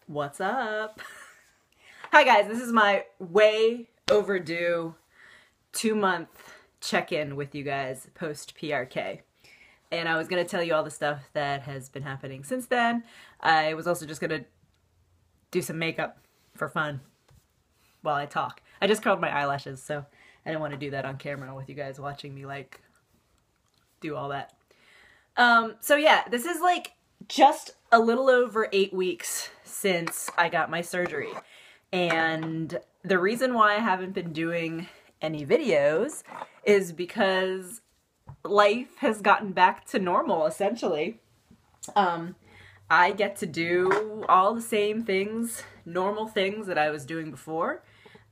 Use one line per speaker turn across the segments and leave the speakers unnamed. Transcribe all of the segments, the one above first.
What's up? Hi guys, this is my way overdue 2-month check-in with you guys post PRK. And I was going to tell you all the stuff that has been happening since then. I was also just going to do some makeup for fun while I talk. I just curled my eyelashes, so I didn't want to do that on camera with you guys watching me like do all that. So yeah, this is like just a little over 8 weeks since I got my surgery. And the reason why I haven't been doing any videos is because life has gotten back to normal, essentially. I get to do all the same things, normal things that I was doing before.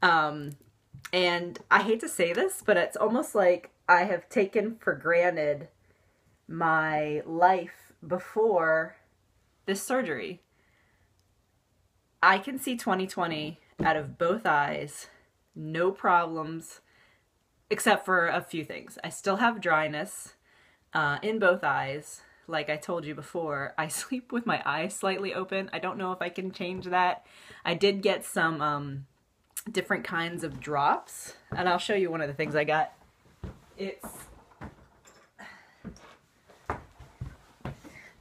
And I hate to say this, but it's almost like I have taken for granted my life before this surgery. I can see 2020 out of both eyes, no problems, except for a few things. I still have dryness in both eyes. Like I told you before, I sleep with my eyes slightly open. I don't know if I can change that. I did get some different kinds of drops, and I'll show you one of the things I got.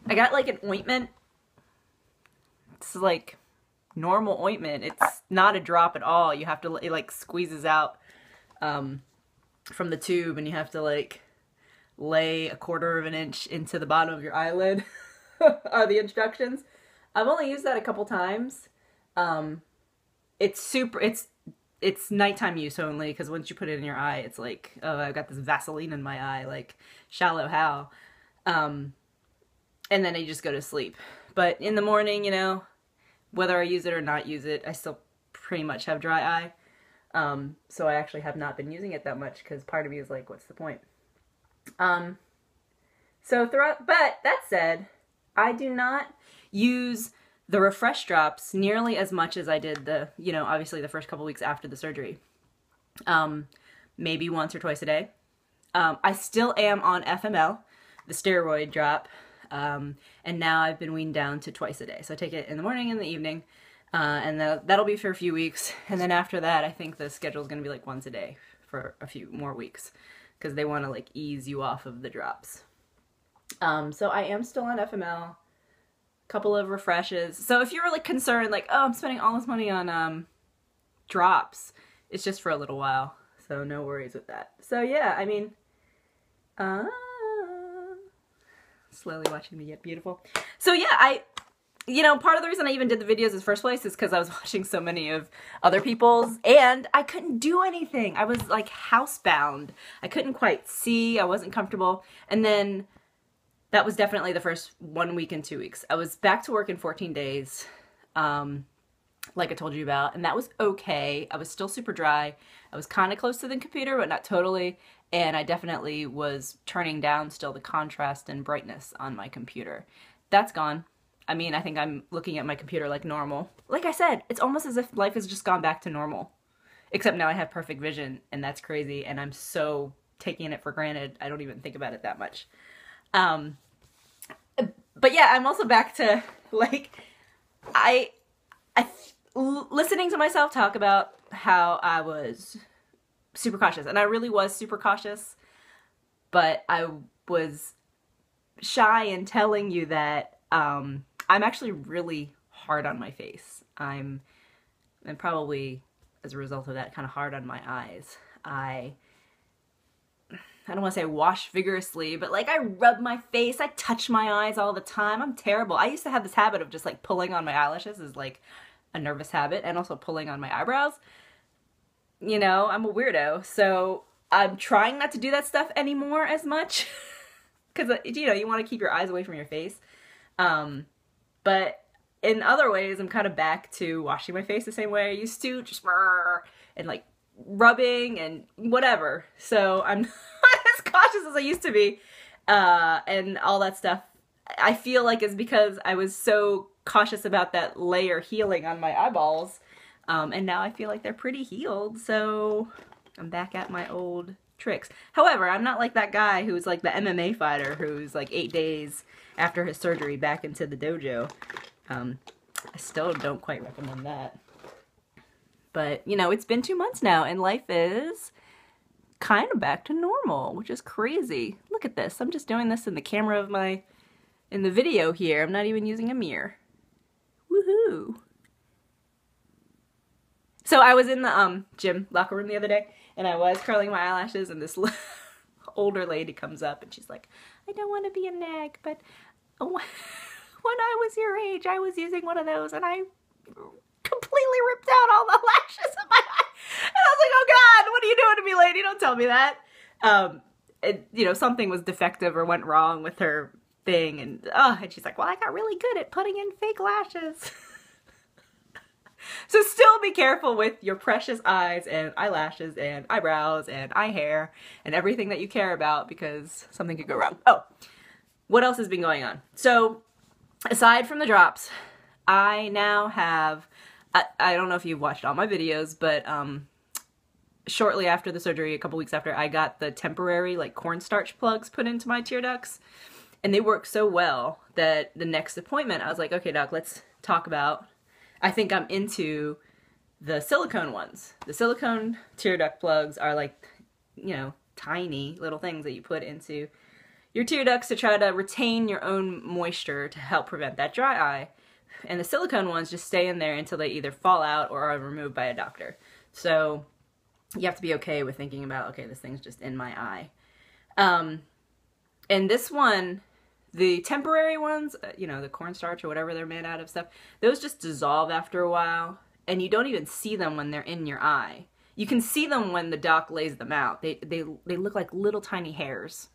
I got like an ointment. It's like normal ointment. It's not a drop at all. You have to, it like squeezes out from the tube, and you have to like lay 1/4 of an inch into the bottom of your eyelid are the instructions. I've only used that a couple times. It's nighttime use only, because once you put it in your eye, it's like, oh, I've got this Vaseline in my eye, like Shallow Hal. And then I just go to sleep. But in the morning, you know, whether I use it or not use it, I still pretty much have dry eye. So I actually have not been using it that much, because part of me is like, what's the point? But that said, I do not use the Refresh drops nearly as much as I did obviously the first couple weeks after the surgery. Maybe once or twice a day. I still am on FML, the steroid drop. And now I've been weaned down to twice a day. So I take it in the morning and the evening, and that'll be for a few weeks. And then after that, I think the schedule is going to be like once a day for a few more weeks, because they want to like ease you off of the drops. So I am still on FML, couple of refreshes. So if you're like concerned, like, oh, I'm spending all this money on drops, it's just for a little while. So no worries with that. So yeah, I mean, slowly watching me get beautiful. So yeah, part of the reason I even did the videos in the first place is because I was watching so many of other people's, and I couldn't do anything. I was like housebound. I couldn't quite see. I wasn't comfortable. And then that was definitely the first 1 week and 2 weeks. I was back to work in 14 days, like I told you about, and that was okay. I was still super dry. I was kind of close to the computer, but not totally. And I definitely was turning down still the contrast and brightness on my computer. That's gone. I mean, I think I'm looking at my computer like normal. Like I said, it's almost as if life has just gone back to normal. Except now I have perfect vision, and that's crazy, and I'm so taking it for granted, I don't even think about it that much. But yeah, I'm also back to, like, listening to myself talk about how I was super cautious, and I really was super cautious, but I was shy in telling you that I'm actually really hard on my face. I'm probably, as a result of that, kind of hard on my eyes. I don't want to say wash vigorously, but like I rub my face, I touch my eyes all the time. I'm terrible. I used to have this habit of just like pulling on my eyelashes is like a nervous habit, and also pulling on my eyebrows. You know, I'm a weirdo, so I'm trying not to do that stuff anymore as much, because, you want to keep your eyes away from your face. But in other ways, I'm kind of back to washing my face the same way I used to, just and like rubbing and whatever. So I'm not as cautious as I used to be, and all that stuff. I feel like is because I was so cautious about that layer healing on my eyeballs. And now I feel like they're pretty healed, so I'm back at my old tricks. However, I'm not like that guy who's like the MMA fighter who's like 8 days after his surgery back into the dojo. I still don't quite recommend that. But, you know, it's been 2 months now, and life is kind of back to normal, which is crazy. Look at this. I'm just doing this in the camera of in the video here. I'm not even using a mirror. Woohoo! So I was in the gym locker room the other day, and I was curling my eyelashes, and this older lady comes up, and she's like, I don't want to be a nag, but when I was your age, I was using one of those, and I completely ripped out all the lashes in my eye. And I was like, oh God, what are you doing to me, lady? Don't tell me that. You know, something was defective or went wrong with her thing, and she's like, well, I got really good at putting in fake lashes. So still be careful with your precious eyes and eyelashes and eyebrows and eye hair and everything that you care about, because something could go wrong. Oh, what else has been going on? So aside from the drops, I now have, I don't know if you've watched all my videos, but shortly after the surgery, a couple weeks after, I got the temporary like cornstarch plugs put into my tear ducts, and they work so well that the next appointment I was like, okay doc, let's talk about, I think I'm into the silicone ones. The silicone tear duct plugs are like, you know, tiny little things that you put into your tear ducts to try to retain your own moisture to help prevent that dry eye. And the silicone ones just stay in there until they either fall out or are removed by a doctor. So you have to be okay with thinking about, okay, this thing's just in my eye. And this one, the temporary ones, you know, the cornstarch or whatever they're made out of stuff, those just dissolve after a while, and you don't even see them when they're in your eye. You can see them when the doc lays them out. They look like little tiny hairs.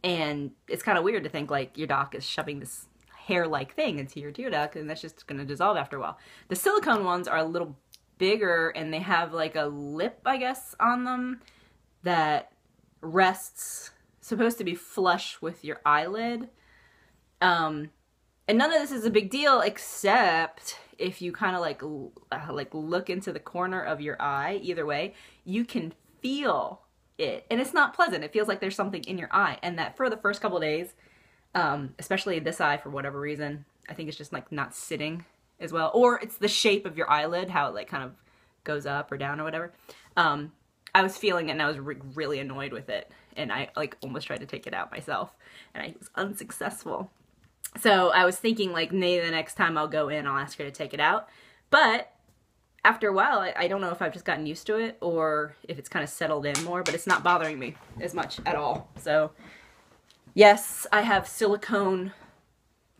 And it's kind of weird to think like your doc is shoving this hair-like thing into your tear duct, and that's just going to dissolve after a while. The silicone ones are a little bigger, and they have like a lip, I guess, on them that rests, supposed to be flush with your eyelid. And none of this is a big deal, except if you kind of like look into the corner of your eye, either way, you can feel it. And it's not pleasant. It feels like there's something in your eye. And that for the first couple days, especially this eye, for whatever reason, I think it's just like not sitting as well. Or it's the shape of your eyelid, how it like kind of goes up or down or whatever. I was feeling it, and I was really annoyed with it. And I like almost tried to take it out myself, and I was unsuccessful. So I was thinking like maybe the next time I'll go in, I'll ask her to take it out. But after a while, I don't know if I've just gotten used to it or if it's kind of settled in more, but it's not bothering me as much at all. So yes, I have silicone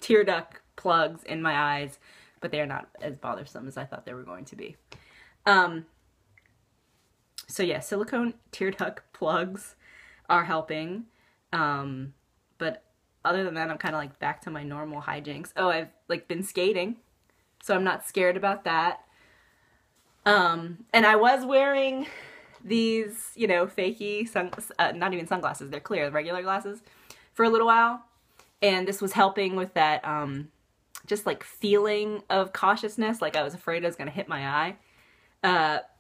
tear duct plugs in my eyes, but they are not as bothersome as I thought they were going to be. So yeah, silicone tear duct plugs are helping. But other than that, I'm kind of like back to my normal hijinks. Oh, I've like been skating, so I'm not scared about that. And I was wearing these, you know, fakey, not even sunglasses, they're clear, regular glasses, for a little while. And this was helping with that, just like feeling of cautiousness, like I was afraid I was going to hit my eye.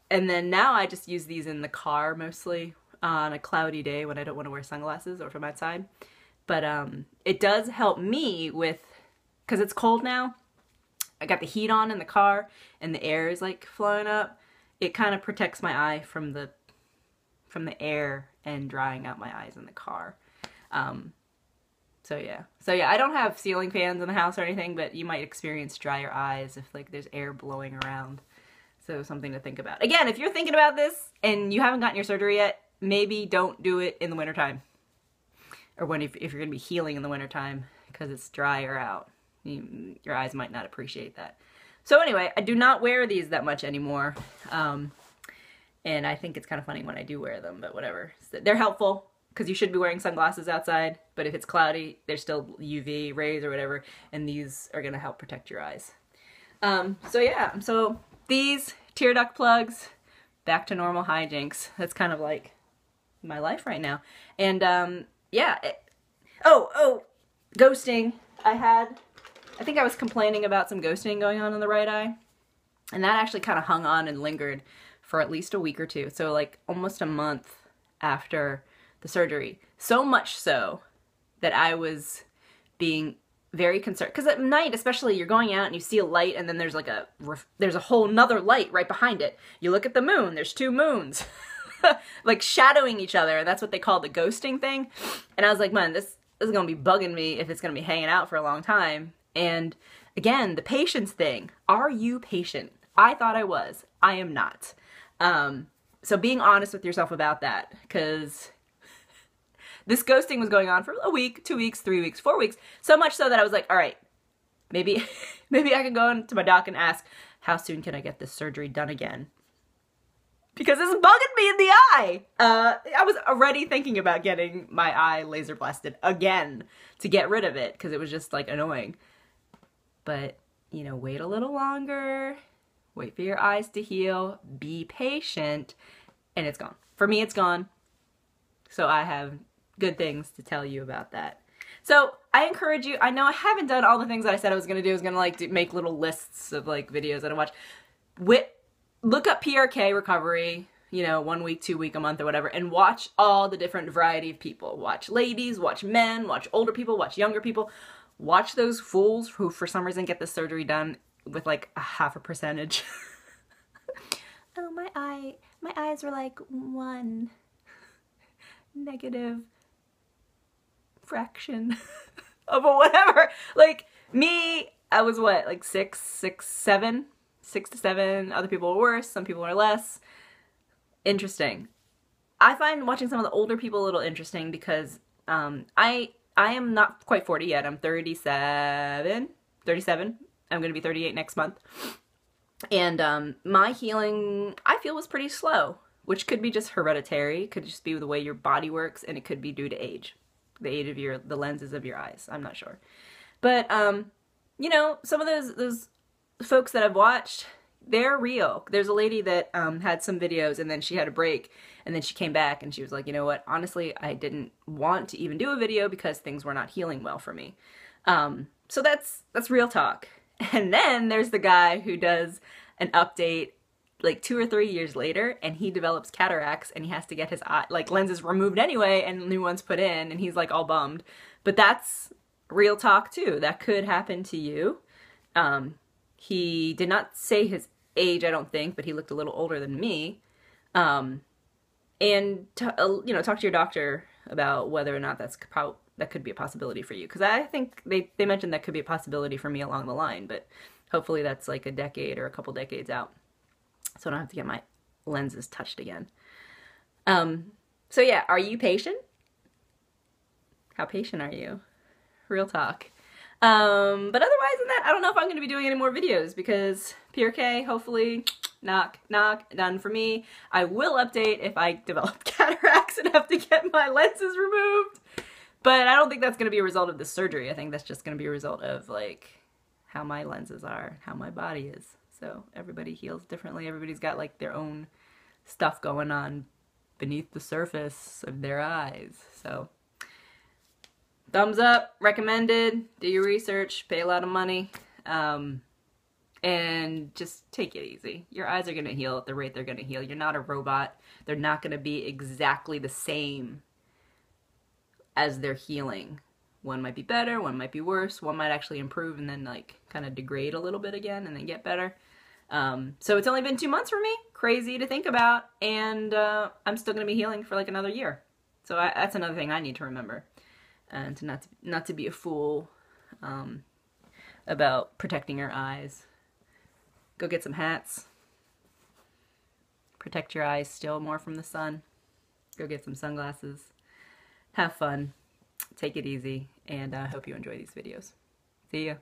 And then now I just use these in the car mostly on a cloudy day when I don't want to wear sunglasses or from outside. But it does help me with, because it's cold now, I got the heat on in the car and the air is like flowing up. It kind of protects my eye from the air and drying out my eyes in the car. So yeah, I don't have ceiling fans in the house or anything, but you might experience drier eyes if like there's air blowing around. So something to think about. Again, if you're thinking about this and you haven't gotten your surgery yet, maybe don't do it in the wintertime. Or if you're going to be healing in the wintertime, because it's drier out. Your eyes might not appreciate that. So anyway, I do not wear these that much anymore. And I think it's kind of funny when I do wear them, but whatever. So they're helpful, because you should be wearing sunglasses outside, but if it's cloudy, there's still UV rays or whatever, and these are going to help protect your eyes. So yeah, so these tear duct plugs, back to normal hijinks. That's kind of like my life right now. And yeah. Oh, ghosting. I think I was complaining about some ghosting going on in the right eye, and that actually kind of hung on and lingered for at least a week or two. So like almost a month after the surgery. So much so that I was being very concerned, because at night especially, you're going out and you see a light, and then there's like there's a whole nother light right behind it. You look at the moon, there's two moons like shadowing each other, and that's what they call the ghosting thing. And I was like, man, this is gonna be bugging me if it's gonna be hanging out for a long time. And again, the patience thing. Are you patient? I thought I was. I am not. So being honest with yourself about that, because this ghosting was going on for a week, 2 weeks, 3 weeks, 4 weeks. So much so that I was like, all right, maybe I can go into my doc and ask, how soon can I get this surgery done again? Because it's bugging me in the eye. I was already thinking about getting my eye laser blasted again to get rid of it, because it was just like annoying. But, you know, wait a little longer, wait for your eyes to heal, be patient, and it's gone. For me, it's gone. So I have good things to tell you about that. So I encourage you, I know I haven't done all the things that I said I was going to do. I was going to like make little lists of like videos that I watch. Look up PRK recovery, you know, 1 week, 2 week, a month or whatever, and watch all the different variety of people. Watch ladies, watch men, watch older people, watch younger people. Watch those fools who for some reason get the surgery done with like a 0.5%. Oh, my eyes were like 1 negative fraction of a whatever. Like me, I was what, like 6 to 7. Other people are worse, some people are less. Interesting. I find watching some of the older people a little interesting because I am not quite 40 yet. I'm 37. I'm going to be 38 next month. And my healing, I feel, was pretty slow, which could be just hereditary, could just be the way your body works, and it could be due to age. The age of the lenses of your eyes. I'm not sure. But, you know, some of those folks that I've watched, they're real. There's a lady that had some videos, and then she had a break, and then she came back, and she was like, you know what, honestly, I didn't want to even do a video because things were not healing well for me. So that's real talk. And then there's the guy who does an update like 2 or 3 years later, and he develops cataracts, and he has to get his lenses removed anyway and new ones put in, and he's like all bummed. But that's real talk too. That could happen to you. He did not say his age, I don't think, but he looked a little older than me. And you know, talk to your doctor about whether or not that could be a possibility for you. Because I think they mentioned that could be a possibility for me along the line, but hopefully that's like a decade or a couple decades out, so I don't have to get my lenses touched again. So yeah, are you patient? How patient are you? Real talk. But otherwise than that, I don't know if I'm going to be doing any more videos because PRK, hopefully, knock, knock, done for me. I will update if I develop cataracts and have to get my lenses removed. But I don't think that's going to be a result of the surgery. I think that's just going to be a result of like how my lenses are, how my body is. So everybody heals differently. Everybody's got like their own stuff going on beneath the surface of their eyes. So thumbs up, recommended, do your research, pay a lot of money, and just take it easy. Your eyes are going to heal at the rate they're going to heal. You're not a robot. They're not going to be exactly the same as they're healing. One might be better, one might be worse, one might actually improve and then like kind of degrade a little bit again and then get better. So it's only been 2 months for me. Crazy to think about. And I'm still going to be healing for like another year. So that's another thing I need to remember. And to not to be a fool about protecting your eyes. Go get some hats. Protect your eyes still more from the sun. Go get some sunglasses. Have fun. Take it easy. And I hope you enjoy these videos. See ya.